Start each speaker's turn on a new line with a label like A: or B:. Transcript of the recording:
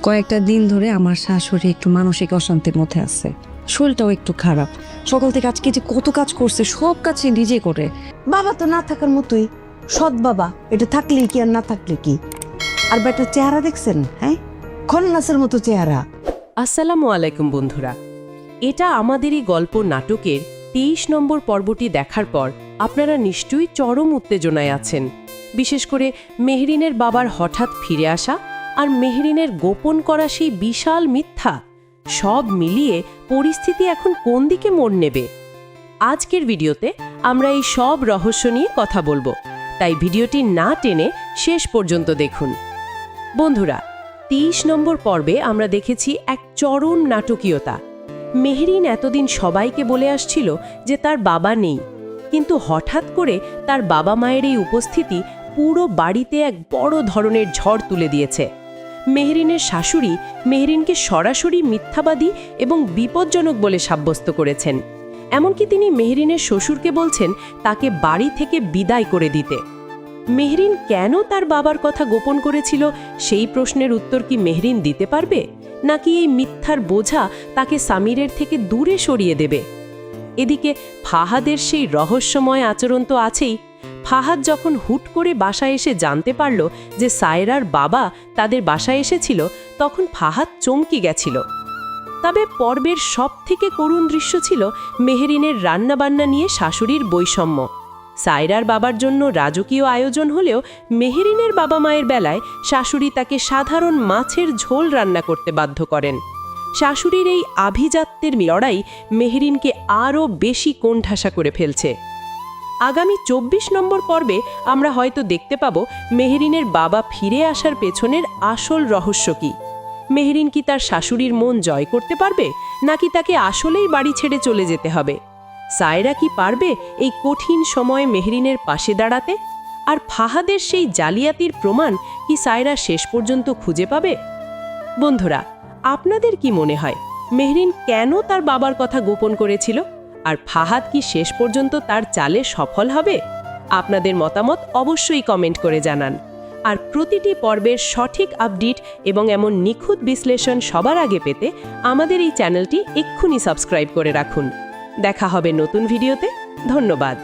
A: কয়েকটা দিন ধরে আমার শাশুড়ি একটু মানসিক অশান্তির মধ্যে আছে, শরীরটাও একটু খারাপ। সকাল থেকে আজকে যে কত কাজ করছে, সব কাজ সে নিজে করে।
B: বাবা তো না থাকার মতোই, সৎ বাবা। এটা থাকলে কি আর না থাকলে কি। আর বেটার চেহারা দেখছেন? হ্যাঁ, খন্নাসের মতো চেহারা।
C: আসসালামু আলাইকুম বন্ধুরা, এটা আমাদেরই গল্প নাটকের 23 নম্বর পর্বটি দেখার পর আপনারা নিশ্চয়ই চরম উত্তেজনায় আছেন। বিশেষ করে মেহরিনের বাবার হঠাৎ ফিরে আসা আর মেহরিনের গোপন করা সেই বিশাল মিথ্যা, সব মিলিয়ে পরিস্থিতি এখন কোন দিকে মোড় নেবে। আজকের ভিডিওতে আমরা এই সব রহস্য নিয়ে কথা বলবো, তাই ভিডিওটি না টেনে শেষ পর্যন্ত দেখুন। বন্ধুরা, 23 নম্বর পর্বে আমরা দেখেছি এক চরম নাটকীয়তা। মেহরিন এতদিন সবাইকে বলে আসছিল যে তার বাবা নেই, কিন্তু হঠাৎ করে তার বাবা মায়ের এই উপস্থিতি পুরো বাড়িতে এক বড় ধরনের ঝড় তুলে দিয়েছে। মেহরিনের শাশুড়ি মেহরিনকে সরাসরি মিথ্যাবাদী এবং বিপজ্জনক বলে সাব্যস্ত করেছেন। এমনকি তিনি মেহরিনের শ্বশুরকে বলছেন তাকে বাড়ি থেকে বিদায় করে দিতে। মেহরিন কেন তার বাবার কথা গোপন করেছিল, সেই প্রশ্নের উত্তর কি মেহরিন দিতে পারবে, নাকি এই মিথ্যার বোঝা তাকে সামিরের থেকে দূরে সরিয়ে দেবে? এদিকে ফাহাদের সেই রহস্যময় আচরণ তো আছেই। ফাহাদ যখন হুট করে বাসায় এসে জানতে পারল যে সায়রার বাবা তাদের বাসায় এসেছিল, তখন ফাহাদ চমকে গেছিল। তবে পর্বের সবথেকে করুণ দৃশ্য ছিল মেহরিনের রান্নাবান্না নিয়ে শাশুড়ির বৈষম্য। সায়রার বাবার জন্য রাজকীয় আয়োজন হলেও মেহরিনের বাবা মায়ের বেলায় শাশুড়ি তাকে সাধারণ মাছের ঝোল রান্না করতে বাধ্য করেন। শাশুড়ির এই আভিজাত্যের লড়াই মেহরিনকে আরও বেশি কোণঠাসা করে ফেলছে। আগামী 24 নম্বর পর্বে আমরা হয়তো দেখতে পাব মেহরিনের বাবা ফিরে আসার পেছনের আসল রহস্য কী। মেহরিন কি তার শাশুড়ির মন জয় করতে পারবে, নাকি তাকে আসলেই বাড়ি ছেড়ে চলে যেতে হবে? সায়রা কি পারবে এই কঠিন সময়ে মেহরিনের পাশে দাঁড়াতে? আর ফাহাদের সেই জালিয়াতির প্রমাণ কি সায়রা শেষ পর্যন্ত খুঁজে পাবে? বন্ধুরা, আপনাদের কি মনে হয় মেহরিন কেন তার বাবার কথা গোপন করেছিল, আর ফাহাদ কি শেষ পর্যন্ত তার চালে সফল হবে? আপনাদের মতামত অবশ্যই কমেন্ট করে জানান। আর প্রতিটি পর্বের সঠিক আপডেট এবং এমন নিখুঁত বিশ্লেষণ সবার আগে পেতে আমাদের এই চ্যানেলটি এক্ষুনি সাবস্ক্রাইব করে রাখুন। দেখা হবে নতুন ভিডিওতে। ধন্যবাদ।